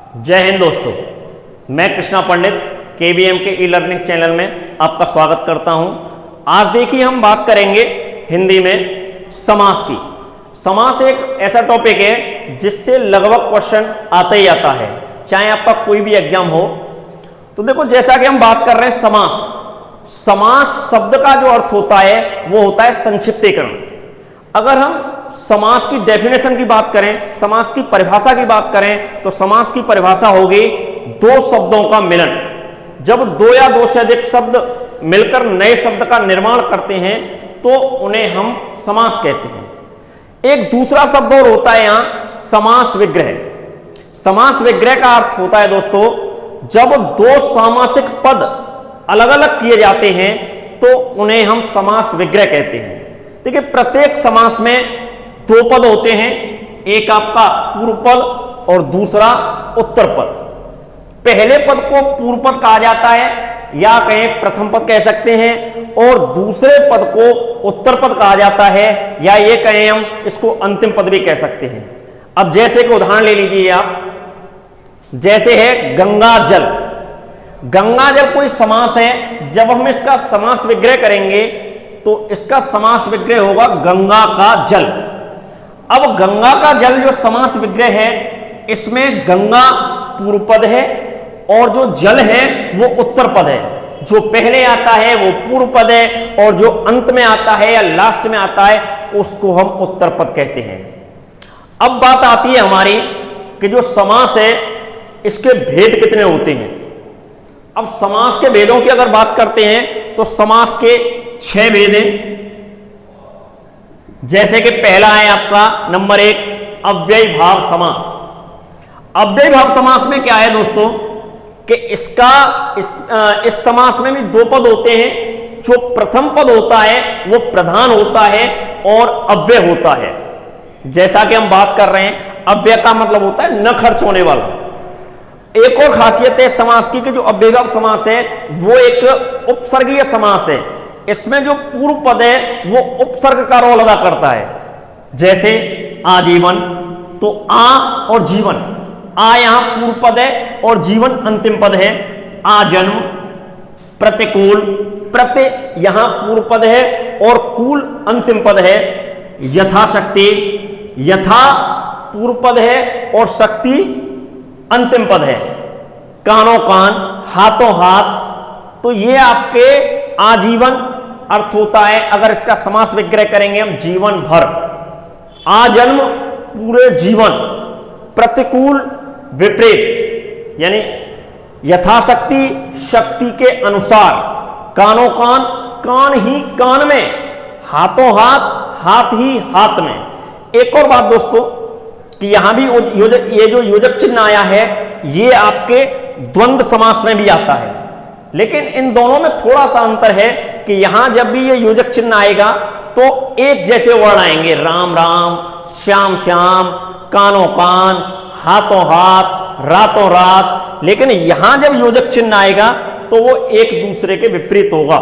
जय हिंद दोस्तों, मैं कृष्णा पंडित केबीएम के ई लर्निंग चैनल में आपका स्वागत करता हूं। आज देखिए हम बात करेंगे हिंदी में समास की। समास एक ऐसा टॉपिक है जिससे लगभग क्वेश्चन आता ही आता है, चाहे आपका कोई भी एग्जाम हो। तो देखो, जैसा कि हम बात कर रहे हैं समास, समास शब्द का जो अर्थ होता है वो होता है संक्षिप्तीकरण। अगर हम समास की डेफिनेशन की बात करें, समास की परिभाषा की बात करें, तो समास की परिभाषा होगी दो शब्दों का मिलन। जब दो या दो से अधिक शब्द मिलकर नए शब्द का निर्माण करते हैं तो उन्हें हम समास कहते हैं। एक दूसरा शब्द और होता है यहां समास विग्रह। समास विग्रह का अर्थ होता है दोस्तों, जब दो सामासिक पद अलग अलग किए जाते हैं तो उन्हें हम समास विग्रह कहते हैं। देखिए, प्रत्येक समास में दो पद होते हैं, एक आपका पूर्व पद और दूसरा उत्तर पद। पहले पद को पूर्व पद कहा जाता है या कहें प्रथम पद कह सकते हैं, और दूसरे पद को उत्तर पद कहा जाता है या ये कहें हम इसको अंतिम पद भी कह सकते हैं। अब जैसे कि उदाहरण ले लीजिए आप, जैसे है गंगा जल। गंगा जल कोई समास है, जब हम इसका समास विग्रह करेंगे तो इसका समास विग्रह होगा गंगा का जल। अब गंगा का जल जो समास विग्रह है, इसमें गंगा पूर्व पद है और जो जल है वो उत्तर पद है। जो पहले आता है वो पूर्व पद है और जो अंत में आता है या लास्ट में आता है उसको हम उत्तर पद कहते हैं। अब बात आती है हमारी कि जो समास है इसके भेद कितने होते हैं। अब समास के भेदों की अगर बात करते हैं तो समास के 6 भेद हैं। जैसे कि पहला है आपका नंबर 1 अव्ययी भाव समास। अव्ययी भाव समास में क्या है दोस्तों कि इस समास में भी दो पद होते हैं। जो प्रथम पद होता है वो प्रधान होता है और अव्यय होता है। जैसा कि हम बात कर रहे हैं, अव्यय का मतलब होता है न खर्च होने वाला। एक और खासियत है समास की कि जो अव्ययी भाव समास है वो एक उपसर्गीय समास है। इसमें जो पूर्व पद है वो उपसर्ग का रोल अदा करता है। जैसे आजीवन, तो आ और जीवन, आ यहां पूर्व पद है और जीवन अंतिम पद है। आजन्म, प्रतिकूल, प्रति यहां पूर्व पद है और कूल अंतिम पद है। यथाशक्ति, यथा पूर्व पद है और शक्ति अंतिम पद है। कानों कान, हाथों हाथ, तो ये आपके आजीवन अर्थ होता है। अगर इसका समास विग्रह करेंगे हम जीवन भर। आजन्म पूरे जीवन, प्रतिकूल विपरीत यानी यथाशक्ति शक्ति के अनुसार, कानों कान कान ही कान में, हाथों हाथ हाथ ही हाथ में। एक और बात दोस्तों कि यहां भी ये जो योजक चिन्ह आया है ये आपके द्वंद्व समास में भी आता है, लेकिन इन दोनों में थोड़ा सा अंतर है कि यहां जब भी ये योजक चिन्ह आएगा तो एक जैसे वर्ड आएंगे, राम राम, श्याम श्याम, कानों कान, हाथों हाथ, रातों रात। लेकिन यहां जब योजक चिन्ह आएगा तो वो एक दूसरे के विपरीत होगा।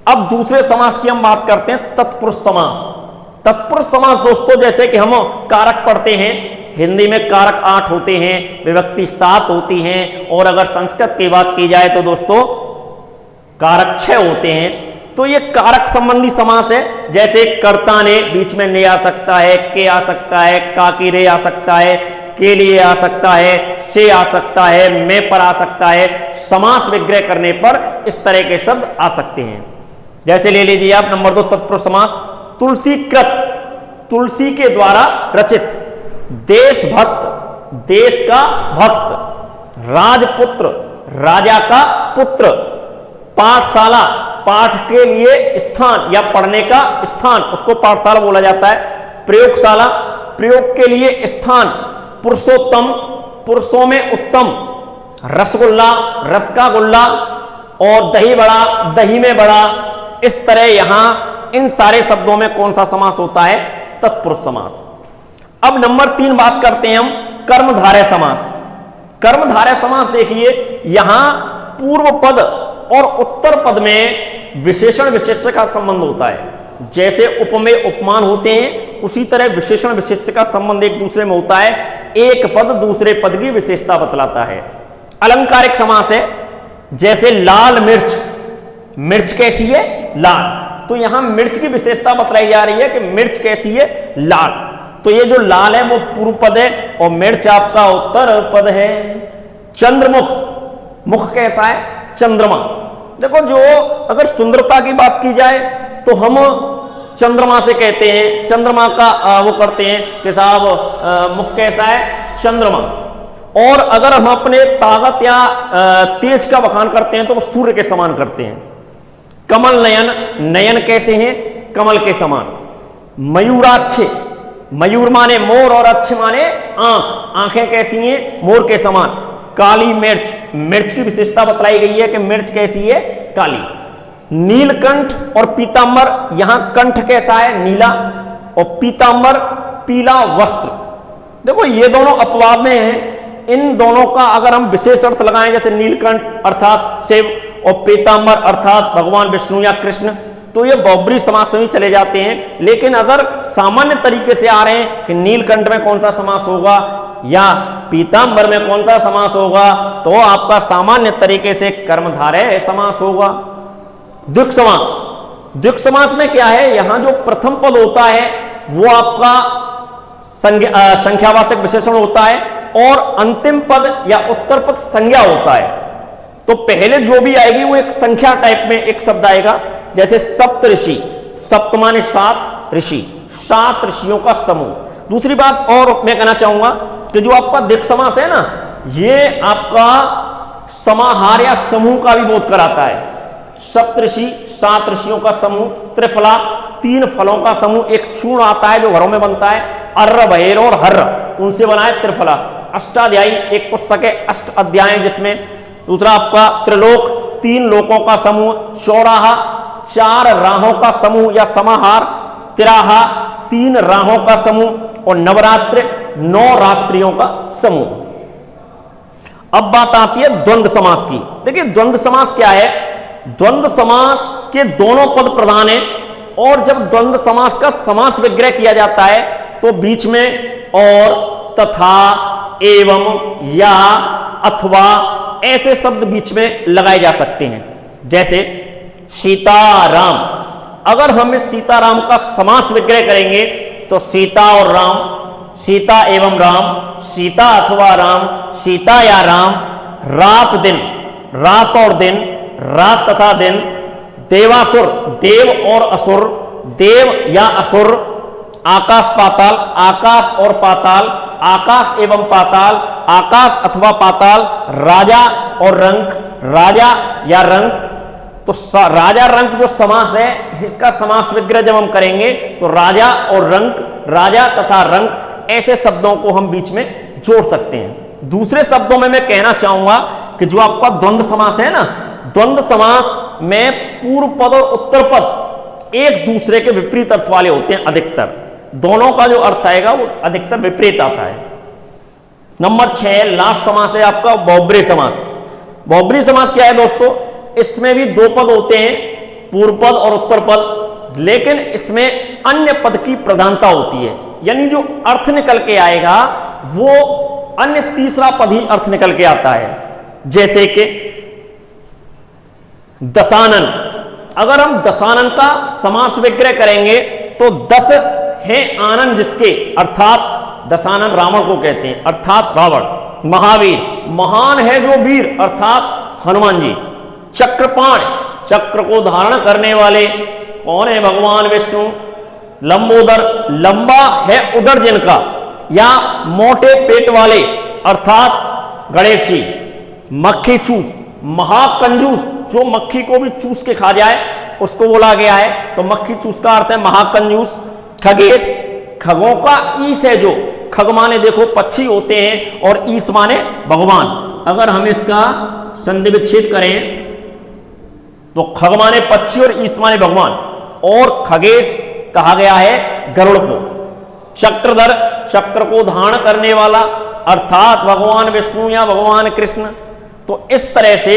अब दूसरे समास की हम बात करते हैं तत्पुरुष समास। तत्पुरुष समास दोस्तों, जैसे कि हम कारक पढ़ते हैं, हिंदी में कारक 8 होते हैं, विभक्ति 7 होती हैं, और अगर संस्कृत की बात की जाए तो दोस्तों कारक 6 होते हैं। तो ये कारक संबंधी समास है। जैसे कर्ता ने, बीच में ने आ सकता है, के आ सकता है, का की रे आ सकता है, के लिए आ सकता है, से आ सकता है, में पर आ सकता है। समास विग्रह करने पर इस तरह के शब्द आ सकते हैं। जैसे ले लीजिए आप नंबर 2 तत्पुरुष समास। तुलसी कृत, तुलसी के द्वारा रचित। देशभक्त, देश का भक्त। राजपुत्र, राजा का पुत्र। पाठशाला, पाठ के लिए स्थान या पढ़ने का स्थान, उसको पाठशाला बोला जाता है। प्रयोगशाला, प्रयोग के लिए स्थान। पुरुषोत्तम, पुरुषों में उत्तम। रसगुल्ला, रस का गुल्ला। और दही बड़ा, दही में बड़ा। इस तरह यहां इन सारे शब्दों में कौन सा समास होता है? तत्पुरुष समास। अब नंबर 3 बात करते हैं हम कर्मधारय समास। कर्मधारय समास देखिए, यहां पूर्व पद और उत्तर पद में विशेषण विशेष्य का संबंध होता है। जैसे उपमेय उपमान होते हैं उसी तरह विशेषण विशेष्य का संबंध एक दूसरे में होता है, एक पद दूसरे पद की विशेषता बतलाता है। अलंकारिक समास है, जैसे लाल मिर्च, मिर्च कैसी है? लाल। तो यहां मिर्च की विशेषता बतलाई जा रही है कि मिर्च कैसी है? लाल। तो ये जो लाल है वो पूर्व पद है और मिर्च आपका उत्तर पद है। चंद्रमुख, मुख कैसा है? चंद्रमा। देखो, जो अगर सुंदरता की बात की जाए तो हम चंद्रमा से कहते हैं, चंद्रमा का वो करते हैं कि साहब मुख कैसा है? चंद्रमा। और अगर हम अपने ताकत या तेज का बखान करते हैं तो वो सूर्य के समान करते हैं। कमल नयन, नयन कैसे हैं? कमल के समान। मयूराक्ष, मयूर माने मोर और अक्ष माने आंख, आंखें कैसी हैं? मोर के समान। काली मिर्च, मिर्च की विशेषता बतलाई गई है कि मिर्च कैसी है? काली। नीलकंठ और पीतांबर, यहां कंठ कैसा है? नीला, और पीतांबर पीला वस्त्र। देखो, ये दोनों अपवाद में हैं। इन दोनों का अगर हम विशेष अर्थ लगाएं, जैसे नीलकंठ अर्थात शिव और पीतांबर अर्थात भगवान विष्णु या कृष्ण, तो ये बहुब्री समास में भी चले जाते हैं। लेकिन अगर सामान्य तरीके से आ रहे हैं कि नीलकंठ में कौन सा समास होगा या पीतांबर में कौन सा समास होगा, तो आपका सामान्य तरीके से कर्मधारय समास होगा। द्विक समास, द्विक समास में क्या है? यहां जो प्रथम पद होता है वो आपका संख्यावाचक विशेषण होता है और अंतिम पद या उत्तर पद संज्ञा होता है। तो पहले जो भी आएगी वो एक संख्या टाइप में एक शब्द आएगा, जैसे सप्त ऋषि, सप्त माने सात, ऋषि सात ऋषियों का समूह। दूसरी बात और मैं कहना चाहूंगा कि जो आपका द्विक समास है ना, ये आपका समाहार या समूह का भी बोध कराता है। सप्तऋषि, सात ऋषियों का समूह। त्रिफला, तीन फलों का समूह। एक चूर्ण आता है जो घरों में बनता है, अर्र बहेर और हर्र, उनसे बना है त्रिफला। अष्टाध्यायी एक पुस्तक है, अष्ट अध्याय जिसमें। दूसरा आपका त्रिलोक, तीन लोकों का समूह। चौराहा, चार राहों का समूह या समाहार। तिराहा, तीन राहों का समूह। और नवरात्र, 9 रात्रियों का समूह। अब बात आती है द्वंद्व समास की। देखिए, द्वंद्व समास क्या है? द्वंद्व समास के दोनों पद प्रधान है, और जब द्वंद्व समास का समास विग्रह किया जाता है तो बीच में और, तथा, एवं, या, अथवा ऐसे शब्द बीच में लगाए जा सकते हैं। जैसे सीताराम, अगर हम इस सीताराम का समास विग्रह करेंगे तो सीता और राम, सीता एवं राम, सीता अथवा राम, सीता या राम। रात दिन, रात और दिन, रात तथा दिन। देवासुर, देव और असुर, देव या असुर। आकाश पाताल, आकाश और पाताल, आकाश एवं पाताल, आकाश अथवा पाताल। राजा और रंक, राजा या रंक। तो राजा रंक जो समास है, इसका समास विग्रह जब हम करेंगे तो राजा और रंक, राजा तथा रंक ऐसे शब्दों को हम बीच में जोड़ सकते हैं। दूसरे शब्दों में मैं कहना चाहूंगा कि जो आपका द्वंद्व समास है ना, द्वंद्व समास में पूर्व पद और उत्तर पद एक दूसरे के विपरीत अर्थ वाले होते हैं। अधिकतर दोनों का जो अर्थ आएगा वो अधिकतर विपरीत आता है। नंबर 6 लास्ट समास है आपका बहुब्री समास। बहुब्री समास क्या है दोस्तों? इसमें भी 2 पद होते हैं, पूर्व पद और उत्तर पद, लेकिन इसमें अन्य पद की प्रधानता होती है। यानी जो अर्थ निकल के आएगा वो अन्य तीसरा पद ही अर्थ निकल के आता है। जैसे कि दशानन, अगर हम दशानन का समास विग्रह करेंगे तो 10 है आनंद जिसके, अर्थात दशानन रावण को कहते हैं, अर्थात रावण। महावीर, महान है जो वीर, अर्थात हनुमान जी। चक्रपाण, चक्र को धारण करने वाले कौन है? भगवान विष्णु। लंबोदर, लंबा है उदर जिनका या मोटे पेट वाले, अर्थात गणेश जी। मक्खी चूस, महाकंजूस, जो मक्खी को भी चूस के खा जाए उसको बोला गया है, तो मक्खी चूस का अर्थ है महाकंजूस। खगेश, खगों का ईश है जो, खग माने देखो पक्षी होते हैं और ईश माने भगवान। अगर हम इसका संधि विच्छेद करें तो खग माने पक्षी और ईश माने भगवान, और खगेश कहा गया है गरुड़ को। चक्रधर, चक्र को धारण करने वाला, अर्थात भगवान विष्णु या भगवान कृष्ण। तो इस तरह से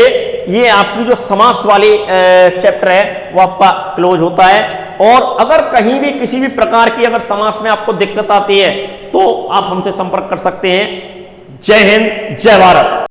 ये आपकी जो समास वाली चैप्टर है वो आपका क्लोज होता है। और अगर कहीं भी किसी भी प्रकार की अगर समास में आपको दिक्कत आती है तो आप हमसे संपर्क कर सकते हैं। जय हिंद, जय भारत।